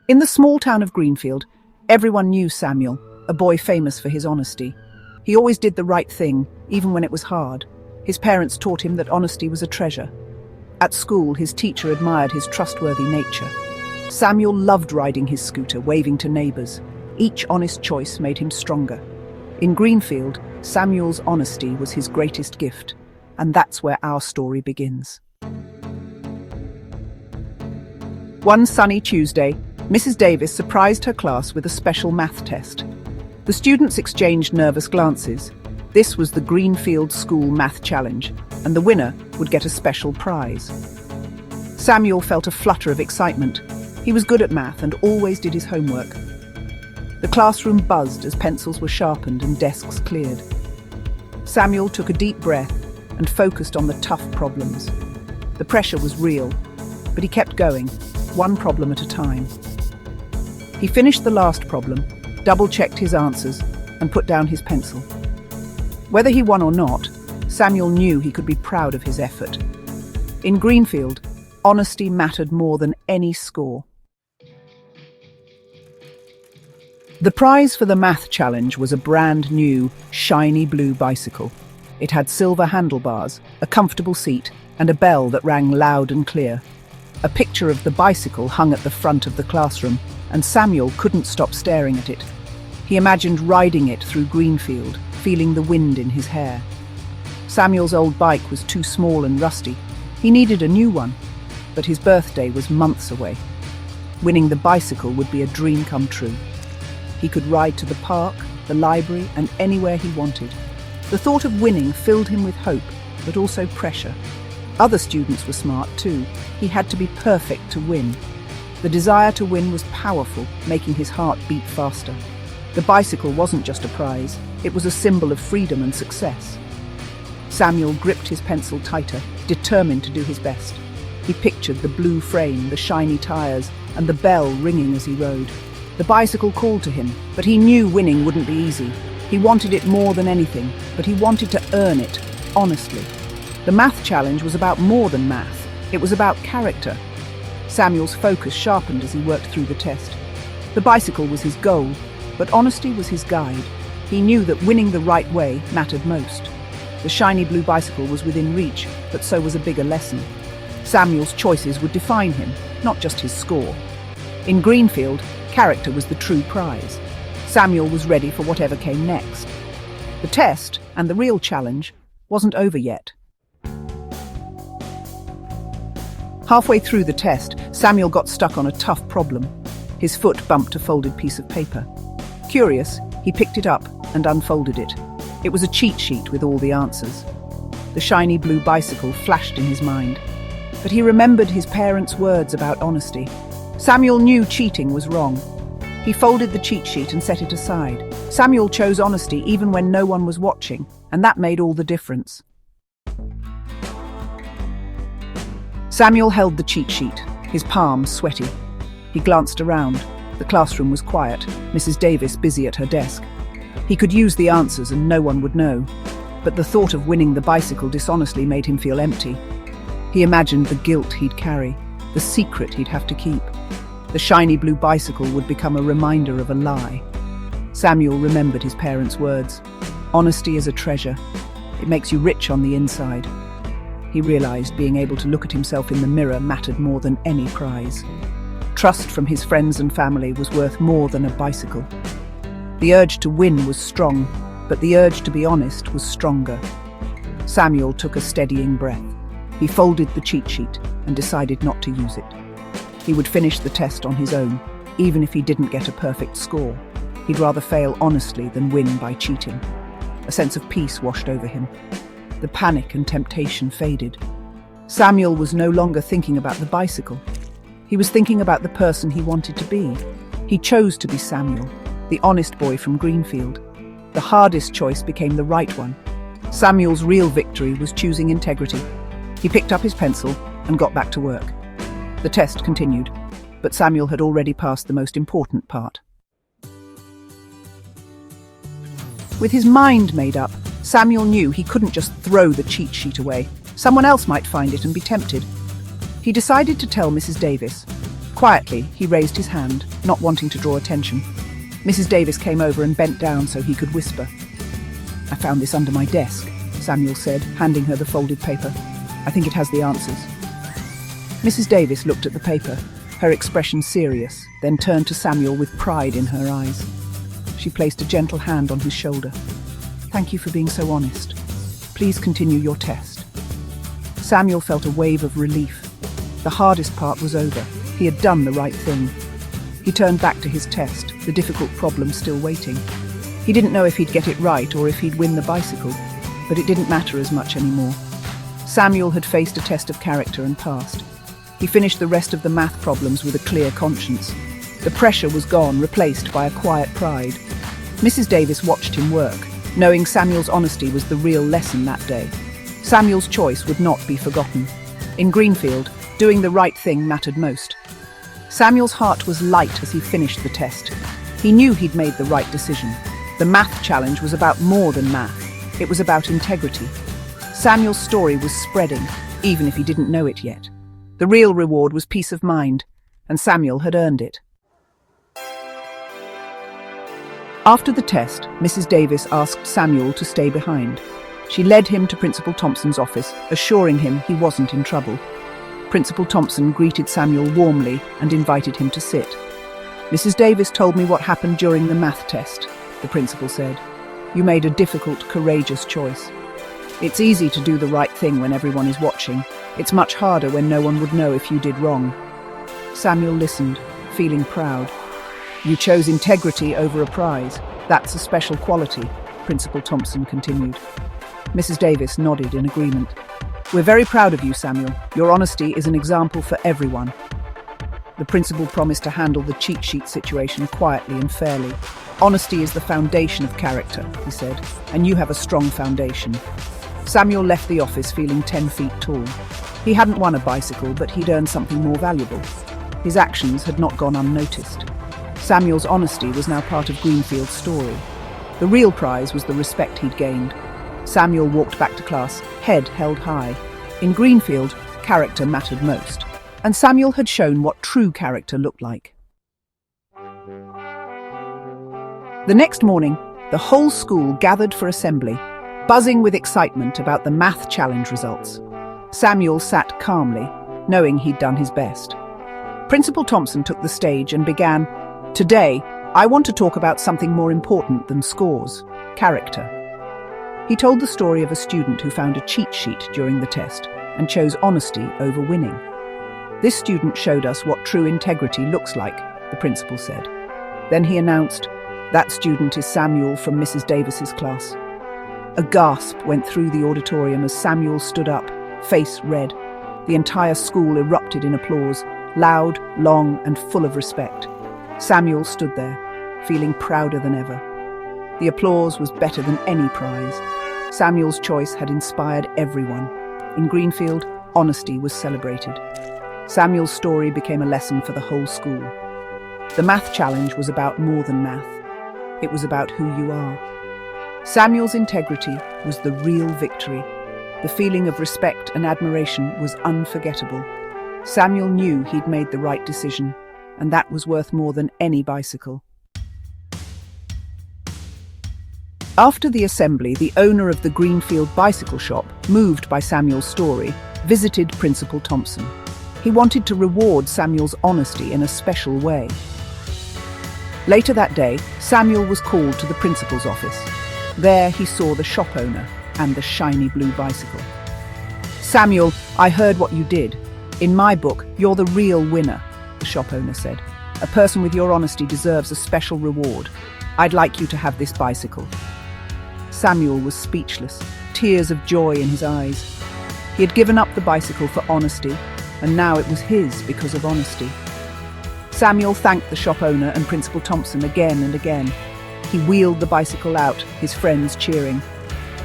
In the small town of Greenfield, everyone knew Samuel, a boy famous for his honesty. He always did the right thing, even when it was hard. His parents taught him that honesty was a treasure. At school, his teacher admired his trustworthy nature. Samuel loved riding his scooter, waving to neighbors. Each honest choice made him stronger. In Greenfield, Samuel's honesty was his greatest gift, and that's where our story begins. One sunny Tuesday, Mrs. Davis surprised her class with a special math test. The students exchanged nervous glances. This was the Greenfield School Math Challenge, and the winner would get a special prize. Samuel felt a flutter of excitement. He was good at math and always did his homework. The classroom buzzed as pencils were sharpened and desks cleared. Samuel took a deep breath and focused on the tough problems. The pressure was real, but he kept going, one problem at a time. He finished the last problem, double-checked his answers, and put down his pencil. Whether he won or not, Samuel knew he could be proud of his effort. In Greenfield, honesty mattered more than any score. The prize for the math challenge was a brand new, shiny blue bicycle. It had silver handlebars, a comfortable seat, and a bell that rang loud and clear. A picture of the bicycle hung at the front of the classroom, and Samuel couldn't stop staring at it. He imagined riding it through Greenfield, feeling the wind in his hair. Samuel's old bike was too small and rusty. He needed a new one, but his birthday was months away. Winning the bicycle would be a dream come true. He could ride to the park, the library, and anywhere he wanted. The thought of winning filled him with hope, but also pressure. Other students were smart too. He had to be perfect to win. The desire to win was powerful, making his heart beat faster. The bicycle wasn't just a prize, it was a symbol of freedom and success. Samuel gripped his pencil tighter, determined to do his best. He pictured the blue frame, the shiny tires, and the bell ringing as he rode. The bicycle called to him, but he knew winning wouldn't be easy. He wanted it more than anything, but he wanted to earn it, honestly. The math challenge was about more than math. It was about character. Samuel's focus sharpened as he worked through the test. The bicycle was his goal, but honesty was his guide. He knew that winning the right way mattered most. The shiny blue bicycle was within reach, but so was a bigger lesson. Samuel's choices would define him, not just his score. In Greenfield, character was the true prize. Samuel was ready for whatever came next. The test, and the real challenge, wasn't over yet. Halfway through the test, Samuel got stuck on a tough problem. His foot bumped a folded piece of paper. Curious, he picked it up and unfolded it. It was a cheat sheet with all the answers. The shiny blue bicycle flashed in his mind. But he remembered his parents' words about honesty. Samuel knew cheating was wrong. He folded the cheat sheet and set it aside. Samuel chose honesty even when no one was watching, and that made all the difference. Samuel held the cheat sheet, his palms sweaty. He glanced around. The classroom was quiet, Mrs. Davis busy at her desk. He could use the answers and no one would know. But the thought of winning the bicycle dishonestly made him feel empty. He imagined the guilt he'd carry, the secret he'd have to keep. The shiny blue bicycle would become a reminder of a lie. Samuel remembered his parents' words. Honesty is a treasure. It makes you rich on the inside. He realized being able to look at himself in the mirror mattered more than any prize. Trust from his friends and family was worth more than a bicycle. The urge to win was strong, but the urge to be honest was stronger. Samuel took a steadying breath. He folded the cheat sheet and decided not to use it. He would finish the test on his own, even if he didn't get a perfect score. He'd rather fail honestly than win by cheating. A sense of peace washed over him. The panic and temptation faded. Samuel was no longer thinking about the bicycle. He was thinking about the person he wanted to be. He chose to be Samuel, the honest boy from Greenfield. The hardest choice became the right one. Samuel's real victory was choosing integrity. He picked up his pencil and got back to work. The test continued, but Samuel had already passed the most important part. With his mind made up, Samuel knew he couldn't just throw the cheat sheet away. Someone else might find it and be tempted. He decided to tell Mrs. Davis. Quietly, he raised his hand, not wanting to draw attention. Mrs. Davis came over and bent down so he could whisper. "I found this under my desk," Samuel said, handing her the folded paper. "I think it has the answers." Mrs. Davis looked at the paper, her expression serious, then turned to Samuel with pride in her eyes. She placed a gentle hand on his shoulder. "Thank you for being so honest. Please continue your test." Samuel felt a wave of relief. The hardest part was over. He had done the right thing. He turned back to his test, the difficult problem still waiting. He didn't know if he'd get it right or if he'd win the bicycle, but it didn't matter as much anymore. Samuel had faced a test of character and passed. He finished the rest of the math problems with a clear conscience. The pressure was gone, replaced by a quiet pride. Mrs. Davis watched him work, knowing Samuel's honesty was the real lesson that day. Samuel's choice would not be forgotten. In Greenfield, doing the right thing mattered most. Samuel's heart was light as he finished the test. He knew he'd made the right decision. The math challenge was about more than math. It was about integrity. Samuel's story was spreading, even if he didn't know it yet. The real reward was peace of mind, and Samuel had earned it. After the test, Mrs. Davis asked Samuel to stay behind. She led him to Principal Thompson's office, assuring him he wasn't in trouble. Principal Thompson greeted Samuel warmly and invited him to sit. "Mrs. Davis told me what happened during the math test," the principal said. "You made a difficult, courageous choice. It's easy to do the right thing when everyone is watching. It's much harder when no one would know if you did wrong." Samuel listened, feeling proud. "You chose integrity over a prize. That's a special quality," Principal Thompson continued. Mrs. Davis nodded in agreement. "We're very proud of you, Samuel. Your honesty is an example for everyone." The principal promised to handle the cheat sheet situation quietly and fairly. "Honesty is the foundation of character," he said, "and you have a strong foundation." Samuel left the office feeling 10 feet tall. He hadn't won a bicycle, but he'd earned something more valuable. His actions had not gone unnoticed. Samuel's honesty was now part of Greenfield's story. The real prize was the respect he'd gained. Samuel walked back to class, head held high. In Greenfield, character mattered most, and Samuel had shown what true character looked like. The next morning, the whole school gathered for assembly, buzzing with excitement about the math challenge results. Samuel sat calmly, knowing he'd done his best. Principal Thompson took the stage and began, "Today, I want to talk about something more important than scores, character." He told the story of a student who found a cheat sheet during the test and chose honesty over winning. "This student showed us what true integrity looks like," the principal said. Then he announced, "That student is Samuel from Mrs. Davis's class." A gasp went through the auditorium as Samuel stood up, face red. The entire school erupted in applause, loud, long, and full of respect. Samuel stood there, feeling prouder than ever. The applause was better than any prize. Samuel's choice had inspired everyone. In Greenfield, honesty was celebrated. Samuel's story became a lesson for the whole school. The math challenge was about more than math. It was about who you are. Samuel's integrity was the real victory. The feeling of respect and admiration was unforgettable. Samuel knew he'd made the right decision, and that was worth more than any bicycle. After the assembly, the owner of the Greenfield bicycle shop, moved by Samuel's story, visited Principal Thompson. He wanted to reward Samuel's honesty in a special way. Later that day, Samuel was called to the principal's office. There he saw the shop owner and the shiny blue bicycle. "Samuel, I heard what you did. In my book, you're the real winner," the shop owner said. "A person with your honesty deserves a special reward. I'd like you to have this bicycle." Samuel was speechless, tears of joy in his eyes. He had given up the bicycle for honesty, and now it was his because of honesty. Samuel thanked the shop owner and Principal Thompson again and again. He wheeled the bicycle out, his friends cheering.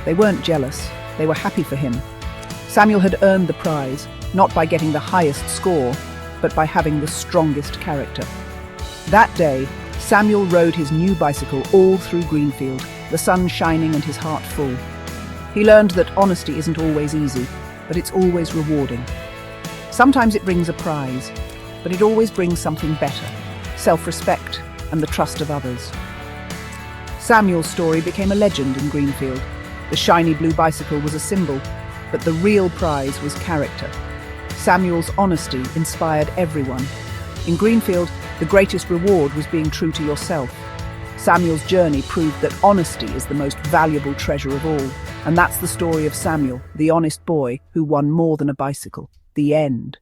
They weren't jealous, they were happy for him. Samuel had earned the prize, not by getting the highest score, but by having the strongest character. That day, Samuel rode his new bicycle all through Greenfield, the sun shining and his heart full. He learned that honesty isn't always easy, but it's always rewarding. Sometimes it brings a prize, but it always brings something better: self-respect and the trust of others. Samuel's story became a legend in Greenfield. The shiny blue bicycle was a symbol, but the real prize was character. Samuel's honesty inspired everyone. In Greenfield, the greatest reward was being true to yourself. Samuel's journey proved that honesty is the most valuable treasure of all. And that's the story of Samuel, the honest boy who won more than a bicycle. The end.